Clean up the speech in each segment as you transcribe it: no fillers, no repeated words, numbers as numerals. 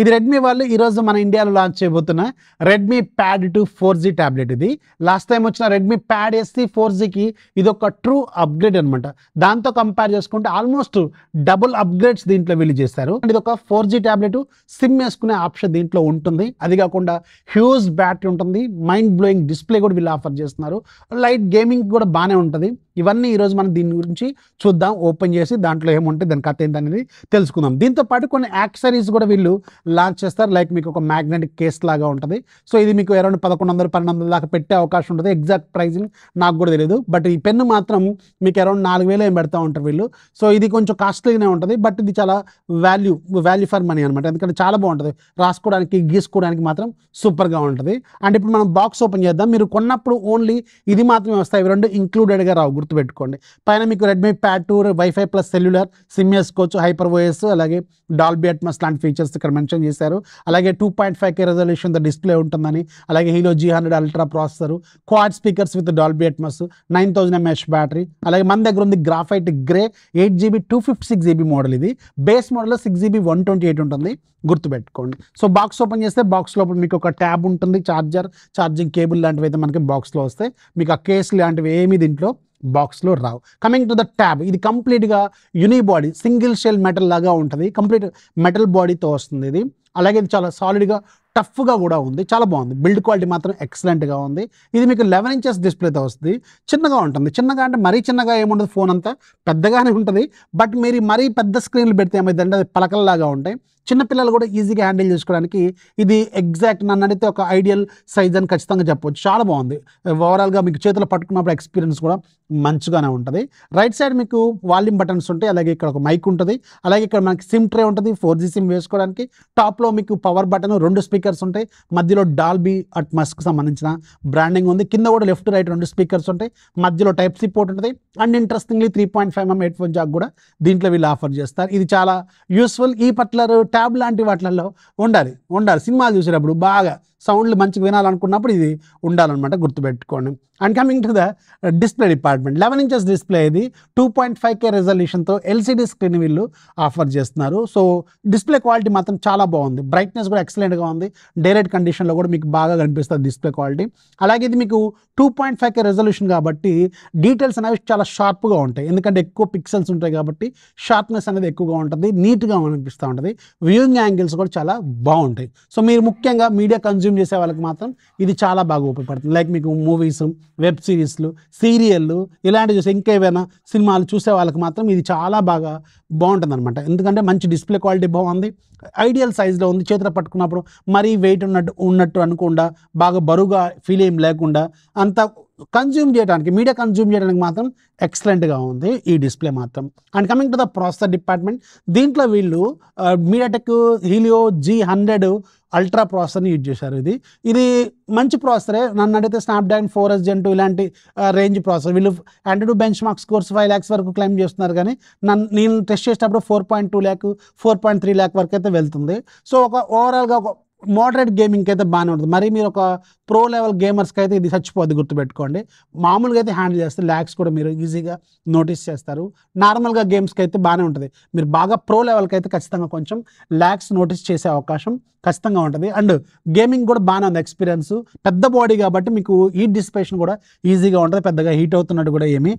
ఇది రెడ్మీ వాళ్ళు ఈరోజు మన ఇండియాలో లాంచ్ చేయబోతున్న రెడ్మీ ప్యాడ్ 2 4G ట్యాబ్లెట్. ఇది లాస్ట్ టైం వచ్చిన రెడ్మీ ప్యాడ్ SC 4Gకి ఇది ఒక ట్రూ అప్గ్రేడ్ అనమాట. దాంతో కంపేర్ చేసుకుంటే ఆల్మోస్ట్ డబుల్ అప్గ్రేడ్స్ దీంట్లో వీళ్ళు చేశారు. ఇది ఒక 4G ట్యాబ్లెట్, సిమ్ వేసుకునే ఆప్షన్ దీంట్లో ఉంటుంది. అది కాకుండా హ్యూజ్ బ్యాటరీ ఉంటుంది, మైండ్ బ్లోయింగ్ డిస్ప్లే కూడా వీళ్ళు ఆఫర్ చేస్తున్నారు. లైట్ గేమింగ్ కూడా బాగానే ఉంటుంది. ఇవన్నీ ఈరోజు మనం దీని గురించి చూద్దాం, ఓపెన్ చేసి దాంట్లో ఏముంటుంది, దాని కథ ఏంటనేది తెలుసుకుందాం. దీంతో పాటు కొన్ని యాక్సెసరీస్ కూడా వీళ్ళు లాంచ్ చేస్తారు. లైక్ మీకు ఒక మ్యాగ్నెటిక్ కేస్ లాగా ఉంటుంది. సో ఇది మీకు అరౌండ్ 1100-1200 దాకా పెట్టే అవకాశం ఉంటుంది. ఎగ్జాక్ట్ ప్రైజింగ్ నాకు కూడా తెలియదు, బట్ ఈ పెన్ను మాత్రం మీకు అరౌండ్ 4000 ఏం పెడతా ఉంటారు వీళ్ళు. సో ఇది కొంచెం కాస్ట్లీగానే ఉంటుంది, బట్ ఇది చాలా వాల్యూ ఫర్ మనీ అనమాట. ఎందుకంటే చాలా బాగుంటుంది, రాసుకోవడానికి గీసుకోవడానికి మాత్రం సూపర్గా ఉంటుంది. అండ్ ఇప్పుడు మనం బాక్స్ ఓపెన్ చేద్దాం. మీరు కొన్నప్పుడు ఓన్లీ ఇది మాత్రమే వస్తాయి, ఇవి రెండు ఇంక్లూడెడ్గా రావు, గుర్తుపెట్టుకోండి. పైన మీకు Redmi pad 2 wifi plus cellular, SIM వేసుకోవచ్చు, హైపర్ ఓఎస్, అలాగే డాల్బీ అట్మాస్ లాంటి ఫీచర్స్ ఇక్కడ మెన్షన్ చేశారు. అలాగే 2.5K రెజల్యూషన్ డిస్ప్లే ఉంటుందని, అలాగే హీలో G100 ultra processor, quad speakers with Dolby Atmos, 9000 mAh battery. అలాగే మన దగ్గర ఉంది graphite grey 8GB 256GB model. ఇది బేస్ మోడల్లో 6GB 128 ఉంటుంది, గుర్తుపెట్టుకోండి. సో బాక్స్ ఓపెన్ చేస్తే బాక్స్ లోపల మీకు ఒక ట్యాబ్ ఉంటుంది, ఛార్జింగ్ కేబుల్ లాంటివి అయితే మనకి బాక్స్లో వస్తాయి. మీకు ఆ కేస్ లాంటివి ఏమి దీంట్లో బాక్స్లో రావు. కమింగ్ టు ద ట్యాబ్, ఇది కంప్లీట్గా యూని బాడీ సింగిల్ షెల్ మెటల్ లాగా ఉంటుంది, కంప్లీట్ మెటల్ బాడీతో వస్తుంది ఇది. అలాగే ఇది చాలా సాలిడ్గా టఫ్గా కూడా ఉంది, చాలా బాగుంది. బిల్డ్ క్వాలిటీ మాత్రం ఎక్సలెంట్గా ఉంది. ఇది మీకు 11 inches డిస్ప్లేతో వస్తుంది. చిన్నగా ఉంటుంది, చిన్నగా అంటే మరీ చిన్నగా ఏముండదు, ఫోన్ అంతా పెద్దగానే ఉంటుంది. బట్ మీరు మరీ పెద్ద స్క్రీన్లు పెడితే ఏమైందంటే అది పలకల్లాగా ఉంటాయి. చిన్నపిల్లలు కూడా ఈజీగా హ్యాండిల్ చేసుకోవడానికి ఇది ఎగ్జాక్ట్ నన్ను అడిగితే ఒక ఐడియల్ సైజ్ అని ఖచ్చితంగా చెప్పవచ్చు. చాలా బాగుంది. ఓవరాల్గా మీకు చేతిలో పట్టుకున్నప్పుడు ఎక్స్పీరియన్స్ కూడా మంచిగానే ఉంటుంది. రైట్ సైడ్ మీకు వాల్యూమ్ బటన్స్ ఉంటాయి, అలాగే ఇక్కడ ఒక మైక్ ఉంటుంది, అలాగే ఇక్కడ మనకి సిమ్ ట్రే ఉంటుంది 4G సిమ్ వేసుకోవడానికి. టాప్లో మీకు పవర్ బటన్, 2 స్పీకర్స్ ఉంటాయి, మధ్యలో డాల్బీ అట్మాస్కి సంబంధించిన బ్రాండింగ్ ఉంది. కింద కూడా లెఫ్ట్ రైట్ 2 స్పీకర్స్ ఉంటాయి, మధ్యలో టైప్ సి పోర్ట్ ఉంటుంది. And interestingly 3.5mm head phone Jack కూడా దీంట్లో వీళ్ళు ఆఫర్ చేస్తారు. ఇది చాలా యూస్ఫుల్. ఈ పర్టికులర్ ట్యాబ్ లాంటి వాటిల్లో ఉండాలి సినిమాలు చూసేటప్పుడు బాగా సౌండ్లు మంచిగా వినాలనుకున్నప్పుడు ఇది ఉండాలన్నమాట, గుర్తుపెట్టుకోండి. And coming to the display department, 11 inches display. ఇది 2.5K రెజల్యూషన్తో LCD స్క్రీన్ వీళ్ళు ఆఫర్ చేస్తున్నారు. సో డిస్ప్లే క్వాలిటీ మాత్రం చాలా బాగుంది, బ్రైట్నెస్ కూడా ఎక్సలెంట్గా ఉంది. డైరెక్ట్ కండిషన్లో కూడా మీకు బాగా కనిపిస్తుంది డిస్ప్లే క్వాలిటీ. అలాగే ఇది మీకు 2.5K రెజల్యూషన్ కాబట్టి డీటెయిల్స్ అనేవి చాలా షార్ప్గా ఉంటాయి, ఎందుకంటే ఎక్కువ పిక్సెల్స్ ఉంటాయి కాబట్టి షార్ప్నెస్ అనేది ఎక్కువగా ఉంటుంది, నీట్గా అనిపిస్తూ ఉంటుంది. వ్యూయింగ్ యాంగిల్స్ కూడా చాలా బాగుంటాయి. సో మీరు ముఖ్యంగా మీడియా కన్జ్యూమ్ చేసే వాళ్ళకి మాత్రం ఇది చాలా బాగా ఉపయోగపడుతుంది. లైక్ మీకు మూవీస్, వెబ్ సిరీస్లు, సీరియళ్ళు ఇలాంటివి చూసే, ఇంకేమైనా సినిమాలు చూసే వాళ్ళకి మాత్రం ఇది చాలా బాగా బాగుంటుంది అనమాట. ఎందుకంటే మంచి డిస్ప్లే క్వాలిటీ బాగుంది, ఐడియల్ సైజులో ఉంది. చేతిలో పట్టుకున్నప్పుడు మరీ వెయిట్ ఉన్నట్టు అనుకుండా, బాగా బరువుగా ఫీల్ ఏం లేకుండా, అంత కన్జ్యూమ్ చేయడానికి, మీడియా కన్జ్యూమ్ చేయడానికి మాత్రం ఎక్సలెంట్గా ఉంది ఈ డిస్ప్లే మాత్రం. And coming to the processor department, దీంట్లో వీళ్ళు మీడియాటెక్ హీలియో G100 అల్ట్రా ప్రాసెసర్ని యూజ్ చేశారు. ఇది మంచి ప్రాసెసరే. నన్ను అడిగితే స్నాప్డ్రాగన్ 4S Gen 2 ఇలాంటి రేంజ్ ప్రాసెసర్. వీళ్ళు AnTuTu bench mark scores 5 lakhs వరకు క్లెయిమ్ చేస్తున్నారు, కానీ నేను టెస్ట్ చేసేటప్పుడు 4.2 lakh 4.3 lakh వరకు అయితే వెళ్తుంది. సో ఒక ఓవరాల్గా ఒక మోడరేట్ గేమింగ్కి అయితే బాగానే ఉంటుంది. మరి మీరు ఒక ప్రో లెవెల్ గేమర్స్కి అయితే ఇది చచ్చిపోద్ది, గుర్తుపెట్టుకోండి. మామూలుగా అయితే హ్యాండిల్ చేస్తే ల్యాక్స్ కూడా మీరు ఈజీగా నోటీస్ చేస్తారు. నార్మల్గా గేమ్స్కి అయితే బాగానే ఉంటుంది. మీరు బాగా ప్రో లెవెల్కి అయితే ఖచ్చితంగా కొంచెం ల్యాక్స్ నోటీస్ చేసే అవకాశం ఖచ్చితంగా ఉంటుంది. అండ్ గేమింగ్ కూడా బాగానే ఉంది ఎక్స్పీరియన్స్. పెద్ద బాడీ కాబట్టి మీకు హీట్ డిసిపేషన్ కూడా ఈజీగా ఉంటుంది, పెద్దగా హీట్ అవుతున్నట్టు కూడా ఏమీ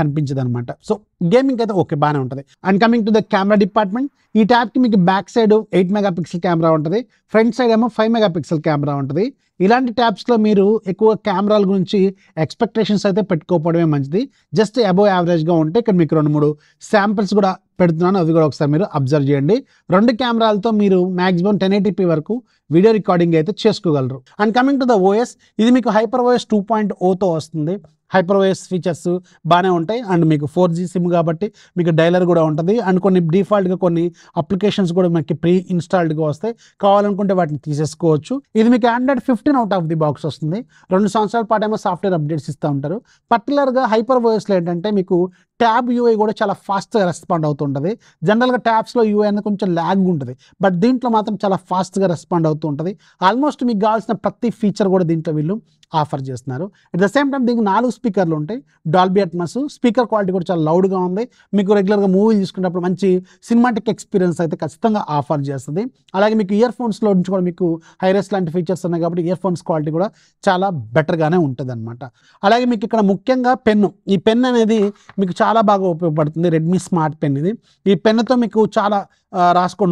కనిపించదు అనమాట. సో గేమింగ్ అయితే ఓకే, బాగానే ఉంటుంది. And coming to the camera department, ఈ ట్యాబ్కి మీకు బ్యాక్ సైడ్ 8 MP కెమెరా ఉంటుంది, ఫ్రంట్ సైడ్ ఏమో 5 MP కెమెరా ఉంటుంది. ఇలాంటి ట్యాబ్స్లో మీరు ఎక్కువ కెమెరాల గురించి ఎక్స్పెక్టేషన్స్ అయితే పెట్టుకోకపోవడమే మంచిది. జస్ట్ అబోవ్ యావరేజ్గా ఉంటే ఇక్కడ మీకు 2-3 శాంపిల్స్ కూడా పెడుతున్నాను, అవి కూడా ఒకసారి మీరు అబ్జర్వ్ చేయండి. 2 కెమెరాలతో మీరు మ్యాక్సిమం 1080p వరకు వీడియో రికార్డింగ్ అయితే చేసుకోగలరు. And coming to the OS, ఇది మీకు హైపర్ OS 2.0తో వస్తుంది. హైపర్ ఓఎస్ ఫీచర్స్ బాగానే ఉంటాయి. అండ్ మీకు 4G సిమ్ కాబట్టి మీకు డైలర్ కూడా ఉంటుంది. అండ్ కొన్ని డిఫాల్ట్గా కొన్ని అప్లికేషన్స్ కూడా మనకి ప్రీ ఇన్స్టాల్డ్గా వస్తాయి, కావాలనుకుంటే వాటిని తీసేసుకోవచ్చు. ఇది మీకు Android 15 out of the box వస్తుంది. 2 సంవత్సరాల పాటు ఏమో సాఫ్ట్వేర్ అప్డేట్స్ ఇస్తూ ఉంటారు. పర్టికులర్గా హైపర్ ఓఎస్లో ఏంటంటే మీకు ట్యాబ్ యూఐ కూడా చాలా ఫాస్ట్గా రెస్పాండ్ అవుతుంటుంది. జనరల్గా ట్యాబ్స్లో యూఐ అనేది కొంచెం ల్యాగ్ ఉంటుంది, బట్ దీంట్లో మాత్రం చాలా ఫాస్ట్గా రెస్పాండ్ అవుతూ ఉంటుంది. ఆల్మోస్ట్ మీకు కావాల్సిన ప్రతి ఫీచర్ కూడా దీంట్లో వీళ్ళు ఆఫర్ చేస్తున్నారు. అట్ ద సేమ్ టైం దీనికి 4 స్పీకర్లు ఉంటాయి, డాల్బీ అట్మాస్. స్పీకర్ క్వాలిటీ కూడా చాలా లౌడ్గా ఉంది. మీకు రెగ్యులర్గా మూవీ చూసుకున్నప్పుడు మంచి సినిమాటిక్ ఎక్స్పీరియన్స్ అయితే ఖచ్చితంగా ఆఫర్ చేస్తుంది. అలాగే మీకు ఇయర్ ఫోన్స్లో నుంచి కూడా మీకు హైరెస్ లాంటి ఫీచర్స్ ఉన్నాయి కాబట్టి ఇయర్ ఫోన్స్ క్వాలిటీ కూడా చాలా బెటర్గానే ఉంటుంది అనమాట. అలాగే మీకు ఇక్కడ ముఖ్యంగా పెన్ను, ఈ పెన్ అనేది మీకు చాలా బాగా ఉపయోగపడుతుంది. రెడ్మీ స్మార్ట్ పెన్ ఇది. ఈ పెన్నుతో మీకు చాలా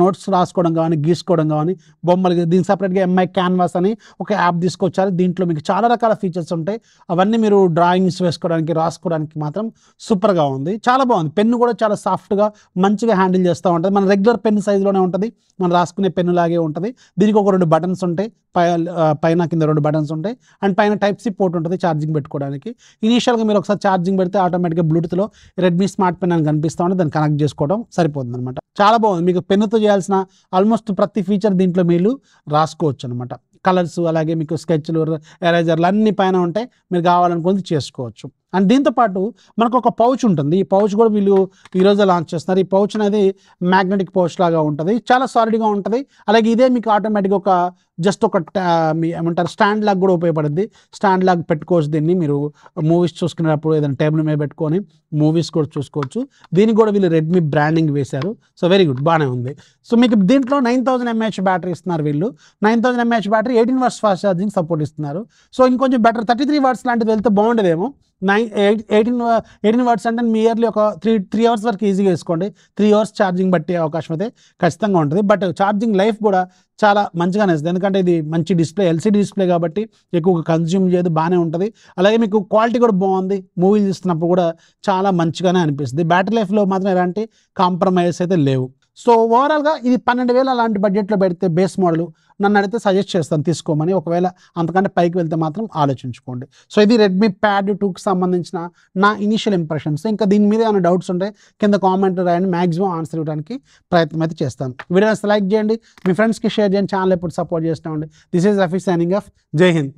నోట్స్ రాసుకోవడం కానీ, గీసుకోవడం కానీ, బొమ్మలు, దీనికి సపరేట్గా ఎంఐ క్యాన్వాస్ అని ఒక యాప్ తీసుకొచ్చారు. దీంట్లో మీకు చాలా రకాల ఫీచర్స్ ఉంటాయి. అవన్నీ మీరు డ్రాయింగ్స్ వేసుకోవడానికి, రాసుకోవడానికి మాత్రం సూపర్గా ఉంది. చాలా బాగుంది. పెన్ను కూడా చాలా సాఫ్ట్గా మంచిగా హ్యాండిల్ చేస్తూ ఉంటుంది. మన రెగ్యులర్ పెన్ సైజులోనే ఉంటుంది, మనం రాసుకునే పెన్ను లాగే ఉంటుంది. దీనికి ఒక 2 బటన్స్ ఉంటాయి, పైన కింద 2 బటన్స్ ఉంటాయి, అండ్ పైన టైప్ సి పోర్ట్ ఉంటుంది ఛార్జింగ్ పెట్టుకోవడానికి. ఇనీషియల్గా మీరు ఒకసారి ఛార్జింగ్ పెడితే ఆటోమేటిక్గా బ్లూటూత్లో రెడ్మీ స్మార్ట్ పెన్ అని కనిపిస్తూ ఉంటే దాన్ని కనెక్ట్ చేసుకోవడం సరిపోతుంది అనమాట. చాలా బాగుంది. మీకు పెన్నుతో చేయాల్సిన ఆల్మోస్ట్ ప్రతి ఫీచర్ దీంట్లో మీరు రాసుకోవచ్చు అనమాట. కలర్స్, అలాగే మీకు స్కెచ్లు, ఎరేజర్లు అన్ని పైన ఉంటాయి, మీరు కావాలనుకుంది చేసుకోవచ్చు. అండ్ దీంతోపాటు మనకు ఒక పౌచ్ ఉంటుంది. ఈ పౌచ్ కూడా వీళ్ళు ఈరోజు లాంచ్ చేస్తున్నారు. ఈ పౌచ్ అనేది మ్యాగ్నెటిక్ పౌచ్ లాగా ఉంటుంది, చాలా సాలిడ్గా ఉంటుంది. అలాగే ఇదే మీకు ఆటోమేటిక్గా ఒక జస్ట్ ఒక ఏమంటారు స్టాండ్ లాగా కూడా ఉపయోగపడుద్ది. స్టాండ్ లాగా పెట్టుకోవచ్చు దీన్ని. మీరు మూవీస్ చూసుకునేటప్పుడు ఏదైనా టేబుల్ మీద పెట్టుకొని మూవీస్ కూడా చూసుకోవచ్చు. దీనికి కూడా వీళ్ళు రెడ్మీ బ్రాండింగ్ వేశారు. సో వెరీ గుడ్, బాగానే ఉంది. సో మీకు దీంట్లో 9000 mAh బ్యాటరీ ఇస్తున్నారు వీళ్ళు. 9000 mAh battery, 18 watts fast charging support ఇస్తున్నారు. సో ఇంకొంచెం బెటర్ 33 watts లాంటిది వెళ్తే బాగుండేదేమో. 18 watts అంటే మీ ఇయర్లీ ఒక 3 hours వరకు ఈజీగా వేసుకోండి. 3 hours ఛార్జింగ్ బట్టే అవకాశం అయితే ఖచ్చితంగా ఉంటుంది. బట్ ఛార్జింగ్ లైఫ్ కూడా చాలా మంచిగానే ఇస్తుంది, ఎందుకంటే ఇది మంచి డిస్ప్లే, ఎల్సీడీ డిస్ప్లే కాబట్టి ఎక్కువగా కన్జ్యూమ్ చేయదు, బాగానే ఉంటుంది. అలాగే మీకు క్వాలిటీ కూడా బాగుంది. మూవీలు చూస్తున్నప్పుడు కూడా చాలా మంచిగానే అనిపిస్తుంది. బ్యాటరీ లైఫ్లో మాత్రం ఎలాంటి కాంప్రమైజ్ అయితే లేవు. సో ఓవరాల్గా ఇది 12,000 అలాంటి బడ్జెట్లో పెడితే బేస్ మోడల్ నన్ను అడిగితే సజెస్ట్ చేస్తాను తీసుకోమని. ఒకవేళ అంతకంటే పైకి వెళ్తే మాత్రం ఆలోచించుకోండి. సో ఇది రెడ్మీ ప్యాడ్ 2కి సంబంధించిన నా ఇనిషియల్ ఇంప్రెషన్స్. ఇంకా దీని మీద ఏమైనా డౌట్స్ ఉంటే కింద కామెంట్ రాయండి, మ్యాక్సిమం ఆన్సర్ ఇవ్వడానికి ప్రయత్నం అయితే చేస్తాను. వీడియోస్ లైక్ చేయండి, మీ ఫ్రెండ్స్కి షేర్ చేయండి, ఛానల్ ఎప్పుడు సపోర్ట్ చేస్తూ ఉండండి. This is Rafi signing off. జై హింద్.